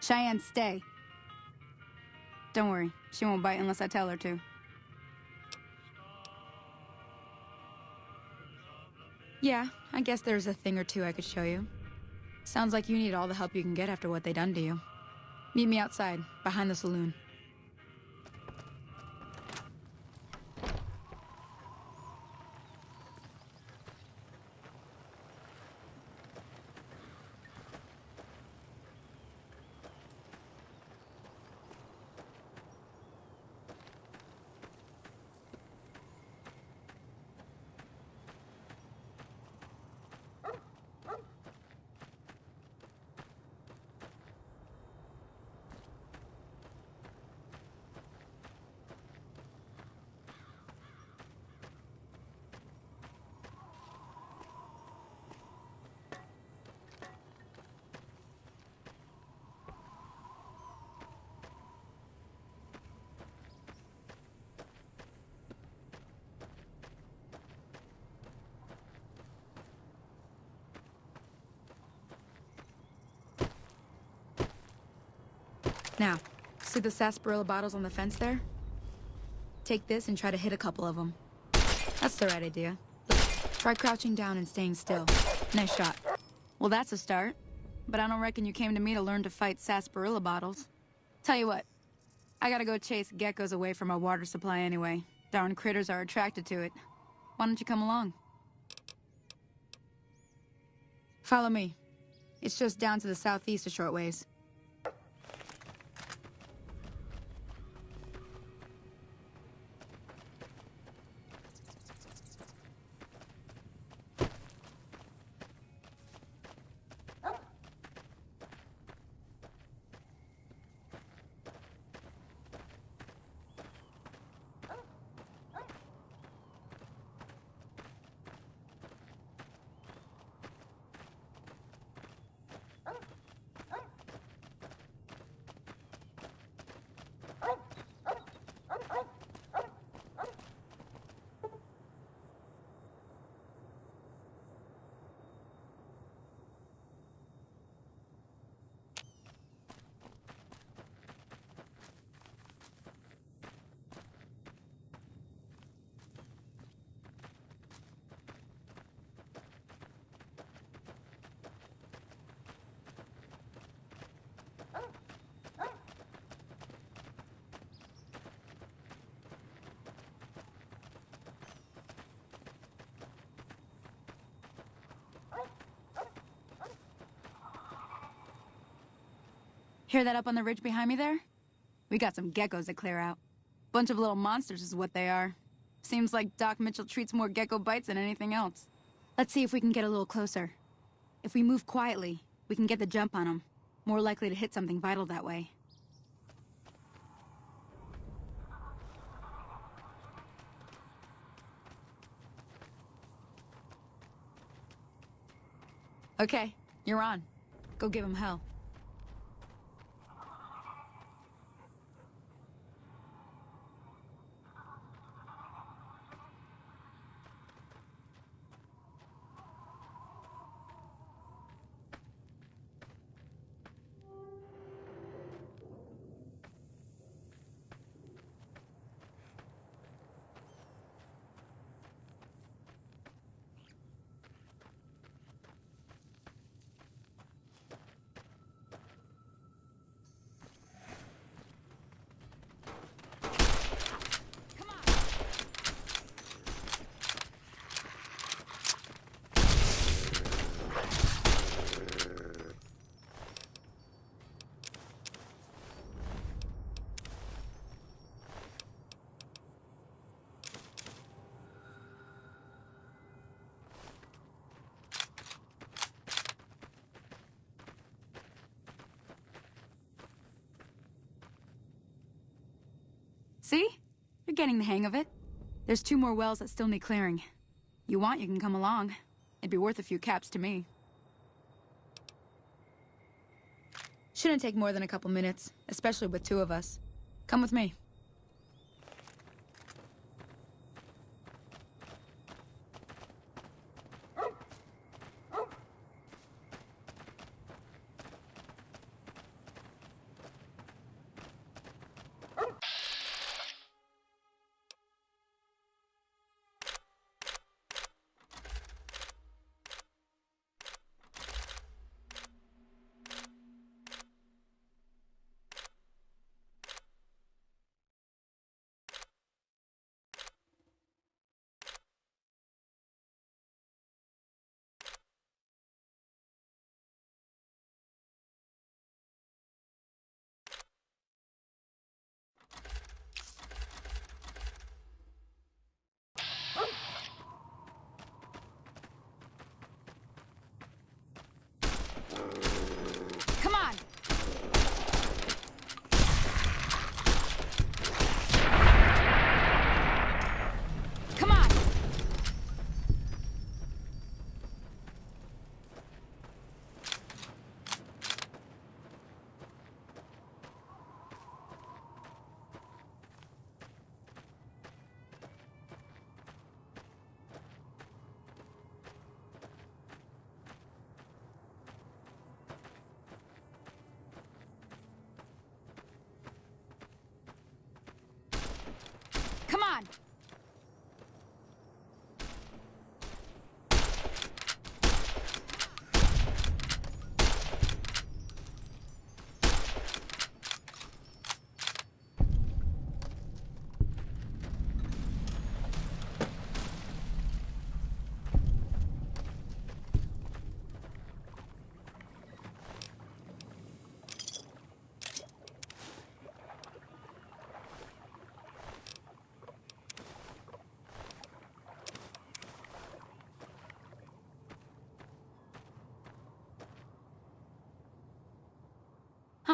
Cheyenne, stay. Don't worry, she won't bite unless I tell her to. Yeah, I guess there's a thing or two I could show you. Sounds like you need all the help you can get after what they done to you. Meet me outside, behind the saloon. Now, see the sarsaparilla bottles on the fence there? Take this and try to hit a couple of them. That's the right idea. Try crouching down and staying still. Nice shot. Well, that's a start. But I don't reckon you came to me to learn to fight sarsaparilla bottles. Tell you what, I gotta go chase geckos away from our water supply anyway. Darn critters are attracted to it. Why don't you come along? Follow me. It's just down to the southeast a short ways. Hear that up on the ridge behind me there? We got some geckos to clear out. Bunch of little monsters is what they are. Seems like Doc Mitchell treats more gecko bites than anything else. Let's see if we can get a little closer. If we move quietly, we can get the jump on them. More likely to hit something vital that way. Okay, you're on. Go give him hell. See? You're getting the hang of it. There's 2 more wells that still need clearing. You want, you can come along. It'd be worth a few caps to me. Shouldn't take more than a couple minutes, especially with 2 of us. Come with me.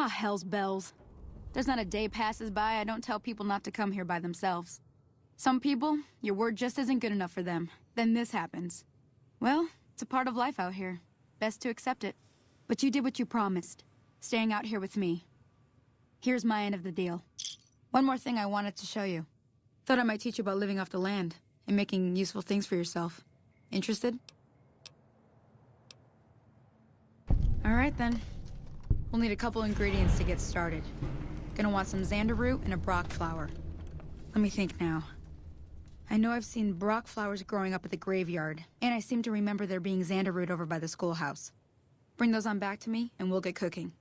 Ah, hell's bells. There's not a day passes by I don't tell people not to come here by themselves. Some people, your word just isn't good enough for them. Then this happens. Well, it's a part of life out here. Best to accept it. But you did what you promised, staying out here with me. Here's my end of the deal. One more thing I wanted to show you. Thought I might teach you about living off the land and making useful things for yourself. Interested? All right then. We'll need a couple ingredients to get started. Gonna want some xander root and a brock flower. Let me think now. I know I've seen brock flowers growing up at the graveyard, and I seem to remember there being xander root over by the schoolhouse. Bring those on back to me, and we'll get cooking.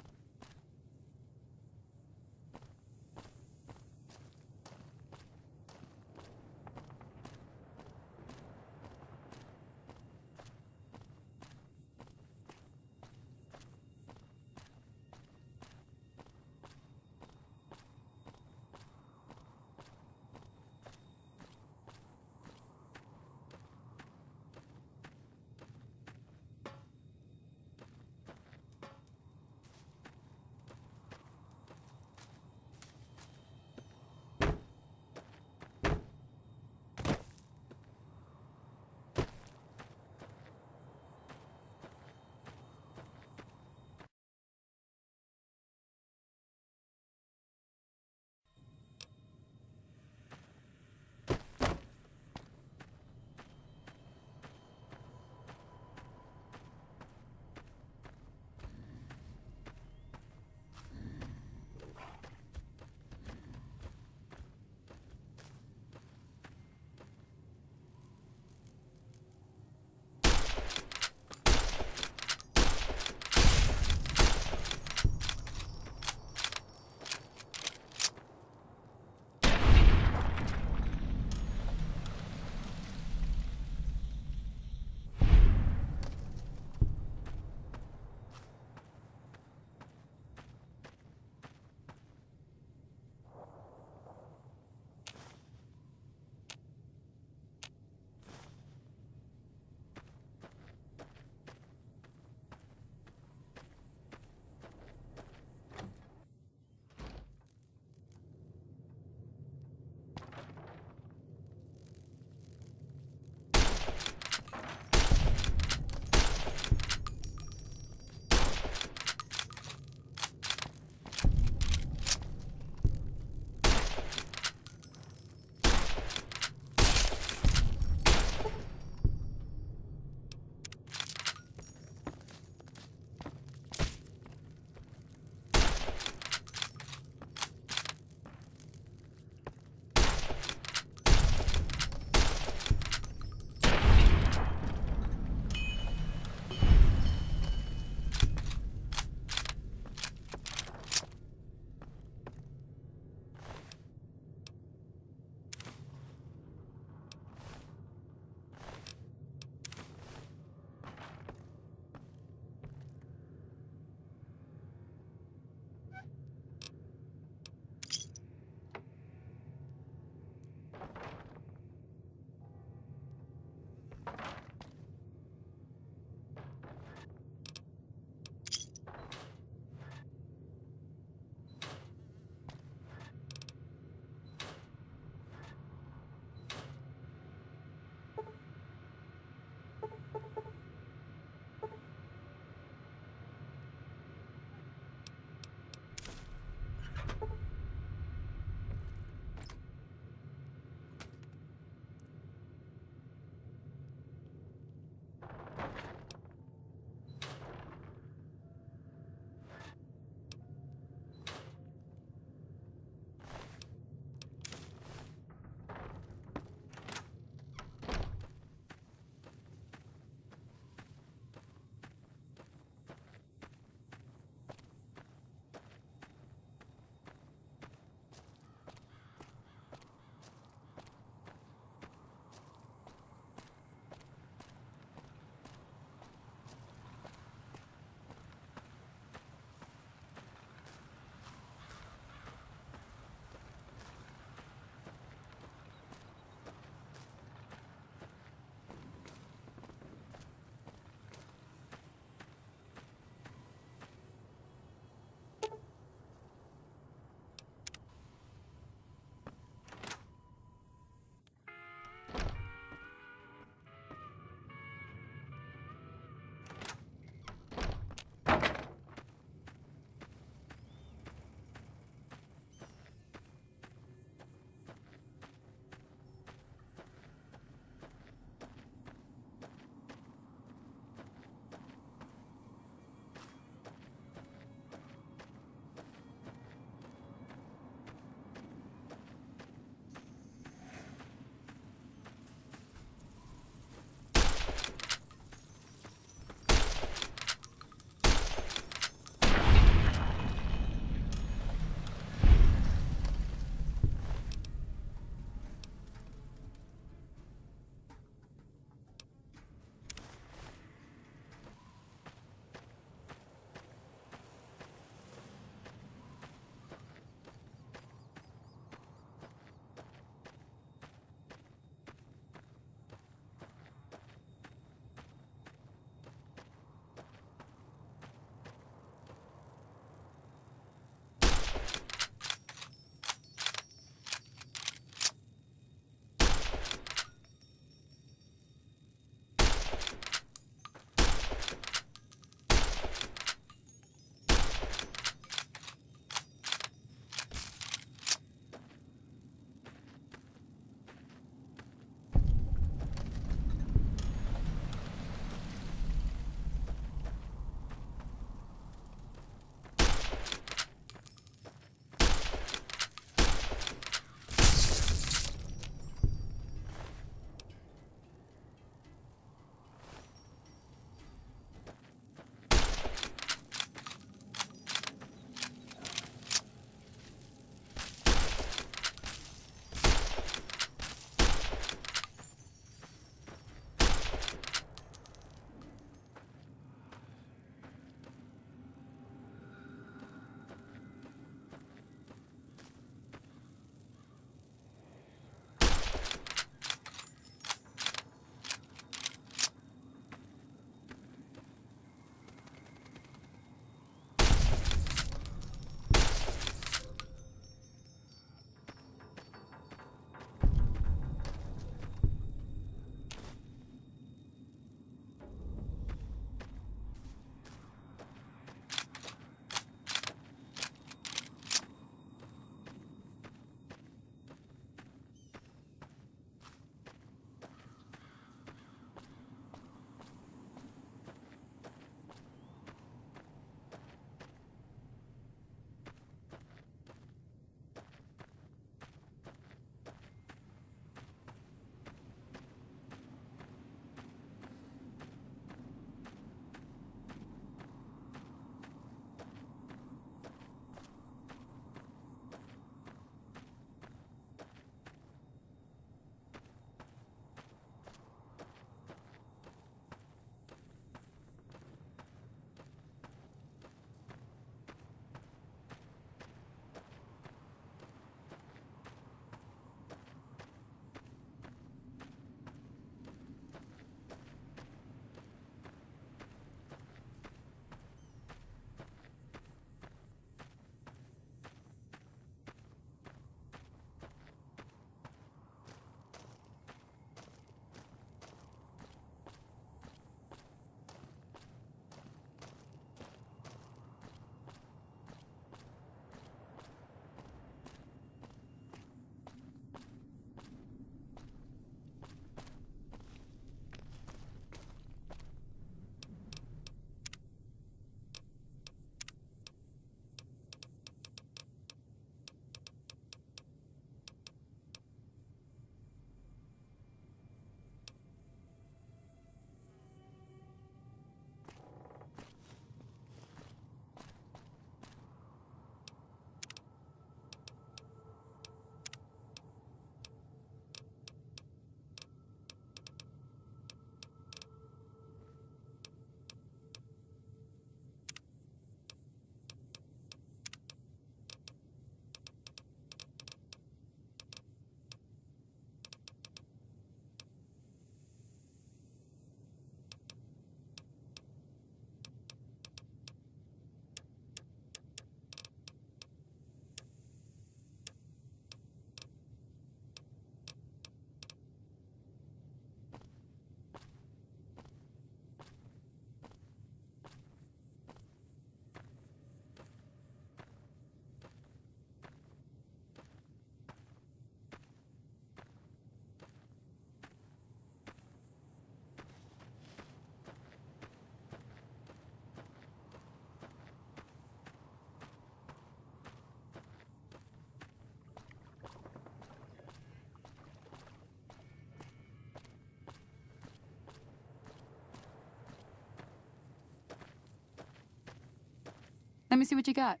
Let me see what you got.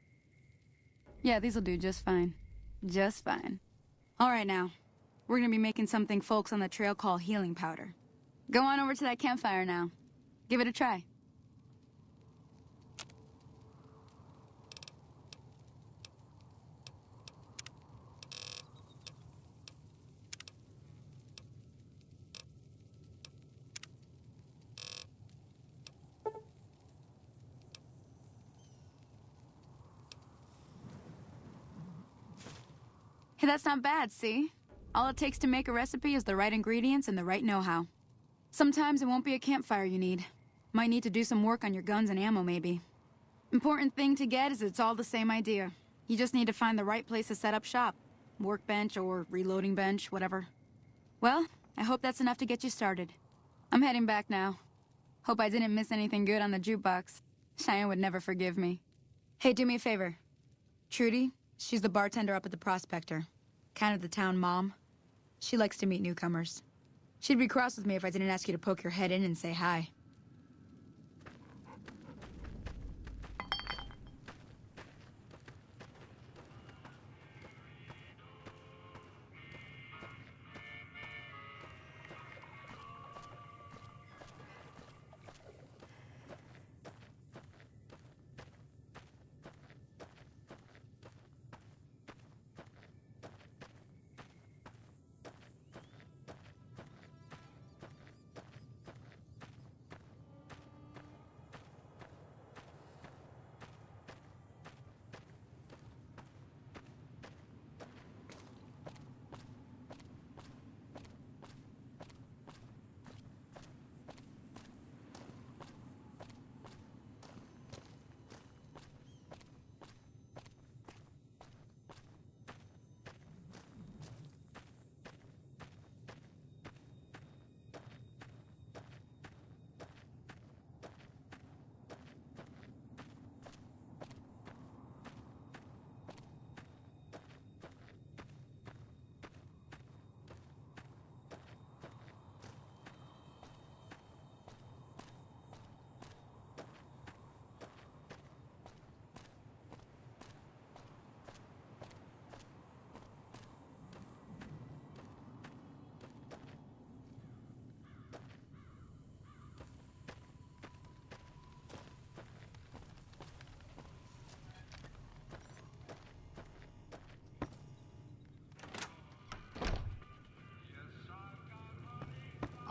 Yeah, these'll do just fine. Just fine. All right now. We're gonna be making something folks on the trail call healing powder. Go on over to that campfire now. Give it a try. Hey, that's not bad, see? All it takes to make a recipe is the right ingredients and the right know-how. Sometimes it won't be a campfire you need. Might need to do some work on your guns and ammo, maybe. Important thing to get is it's all the same idea. You just need to find the right place to set up shop. Workbench or reloading bench, whatever. Well, I hope that's enough to get you started. I'm heading back now. Hope I didn't miss anything good on the jukebox. Cheyenne would never forgive me. Hey, do me a favor. Trudy, she's the bartender up at the Prospector. Kind of the town mom. She likes to meet newcomers. She'd be cross with me if I didn't ask you to poke your head in and say hi.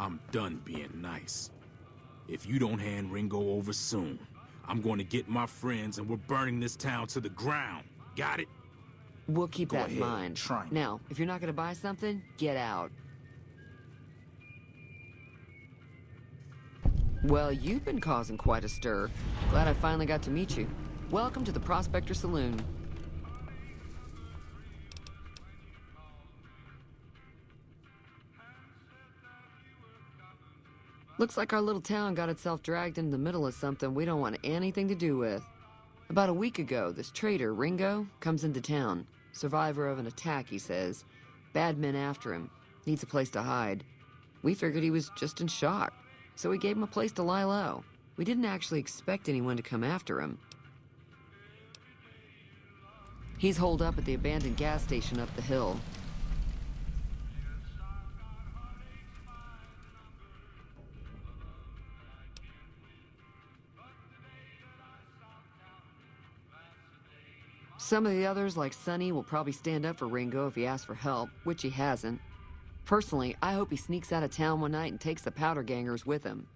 I'm done being nice. If you don't hand Ringo over soon, I'm going to get my friends and we're burning this town to the ground. Got it? We'll keep Go that in ahead, mind. try me. Now, if you're not gonna buy something, get out. Well, you've been causing quite a stir. Glad I finally got to meet you. Welcome to the Prospector Saloon. Looks like our little town got itself dragged into the middle of something we don't want anything to do with. About a week ago, this traitor, Ringo, comes into town. Survivor of an attack, he says. Bad men after him. Needs a place to hide. We figured he was just in shock, so we gave him a place to lie low. We didn't actually expect anyone to come after him. He's holed up at the abandoned gas station up the hill. Some of the others, like Sonny, will probably stand up for Ringo if he asks for help, which he hasn't. Personally, I hope he sneaks out of town one night and takes the powder gangers with him.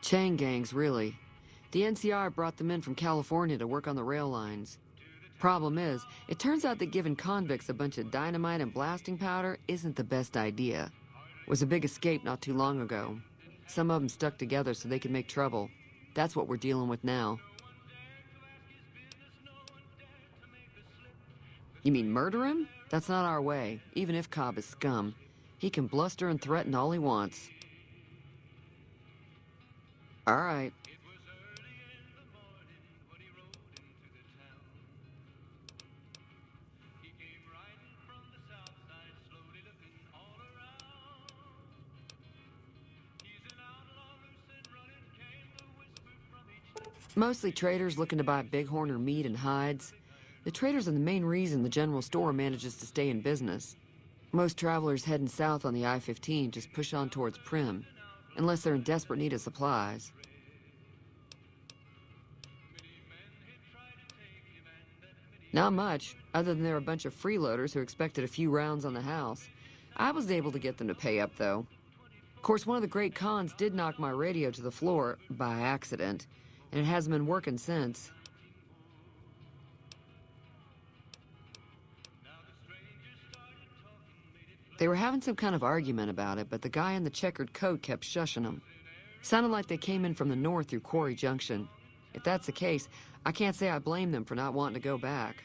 Chain gangs, really. The NCR brought them in from California to work on the rail lines. Problem is, it turns out that giving convicts a bunch of dynamite and blasting powder isn't the best idea. It was a big escape not too long ago. Some of them stuck together so they could make trouble. That's what we're dealing with now. You mean murder him? That's not our way, even if Cobb is scum. He can bluster and threaten all he wants. All right. Mostly traders looking to buy bighorn or meat and hides. The traders are the main reason the general store manages to stay in business. Most travelers heading south on the I-15 just push on towards Prim, unless they're in desperate need of supplies. Not much, other than they're a bunch of freeloaders who expected a few rounds on the house. I was able to get them to pay up, though. Of course, one of the great cons did knock my radio to the floor, by accident, and it hasn't been working since. They were having some kind of argument about it, but the guy in the checkered coat kept shushing them. Sounded like they came in from the north through Quarry Junction. If that's the case, I can't say I blame them for not wanting to go back.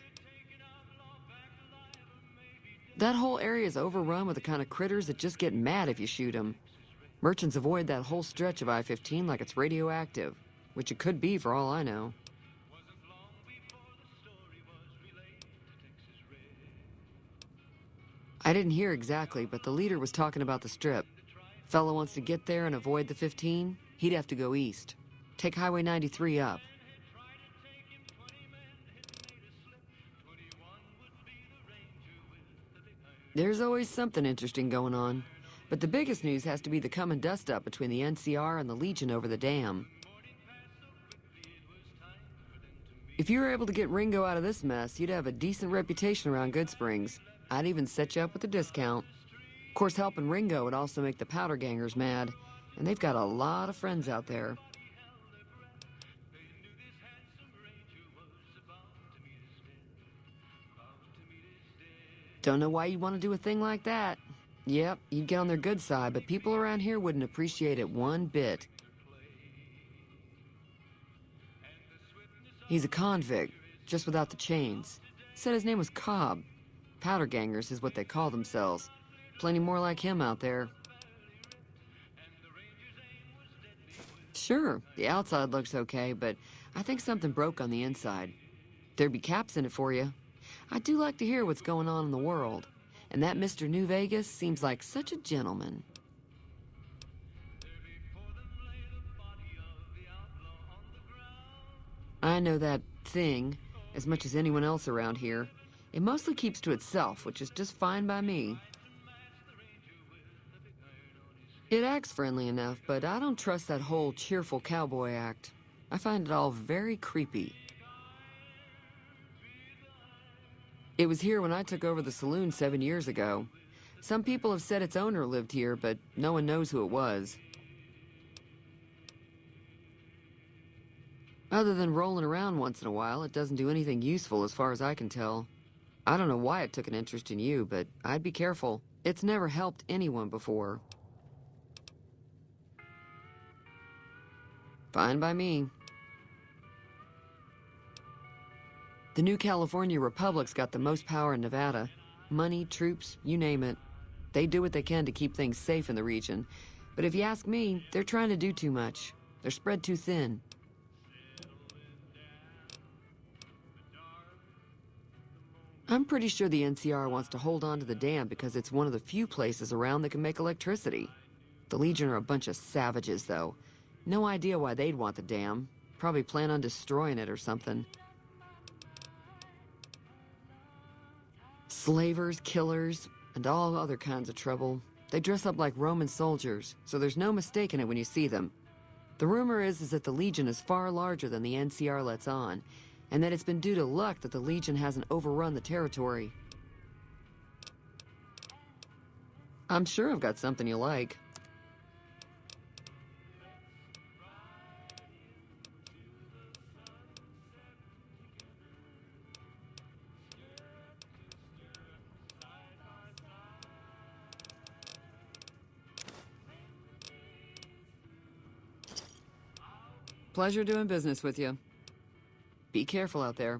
That whole area is overrun with the kind of critters that just get mad if you shoot them. Merchants avoid that whole stretch of I-15 like it's radioactive, which it could be for all I know. I didn't hear exactly, but the leader was talking about the strip. Fellow wants to get there and avoid the 15, he'd have to go east. Take Highway 93 up. There's always something interesting going on, but the biggest news has to be the coming dust-up between the NCR and the Legion over the dam. If you were able to get Ringo out of this mess, you'd have a decent reputation around Good Springs. I'd even set you up with a discount. Of course, helping Ringo would also make the powder gangers mad, and they've got a lot of friends out there. Don't know why you'd want to do a thing like that. Yep, you'd get on their good side, but people around here wouldn't appreciate it one bit. He's a convict, just without the chains. Said his name was Cobb. Powder gangers is what they call themselves. Plenty more like him out there. Sure, the outside looks okay, but I think something broke on the inside. There'd be caps in it for you. I do like to hear what's going on in the world, and that Mr. New Vegas seems like such a gentleman. I know that thing as much as anyone else around here. It mostly keeps to itself, which is just fine by me. It acts friendly enough, but I don't trust that whole cheerful cowboy act. I find it all very creepy. It was here when I took over the saloon 7 years ago. Some people have said its owner lived here, but no one knows who it was. Other than rolling around once in a while, it doesn't do anything useful as far as I can tell. I don't know why it took an interest in you, but I'd be careful. It's never helped anyone before. Fine by me. The new California Republic's got the most power in Nevada. Money, troops, you name it. They do what they can to keep things safe in the region. But if you ask me, they're trying to do too much. They're spread too thin. I'm pretty sure the NCR wants to hold on to the dam because it's one of the few places around that can make electricity. The Legion are a bunch of savages, though. No idea why they'd want the dam. Probably plan on destroying it or something. Slavers, killers, and all other kinds of trouble. They dress up like Roman soldiers, so there's no mistaking it when you see them. The rumor is that the Legion is far larger than the NCR lets on, and that it's been due to luck that the Legion hasn't overrun the territory. I'm sure I've got something you like. Pleasure doing business with you. Be careful out there.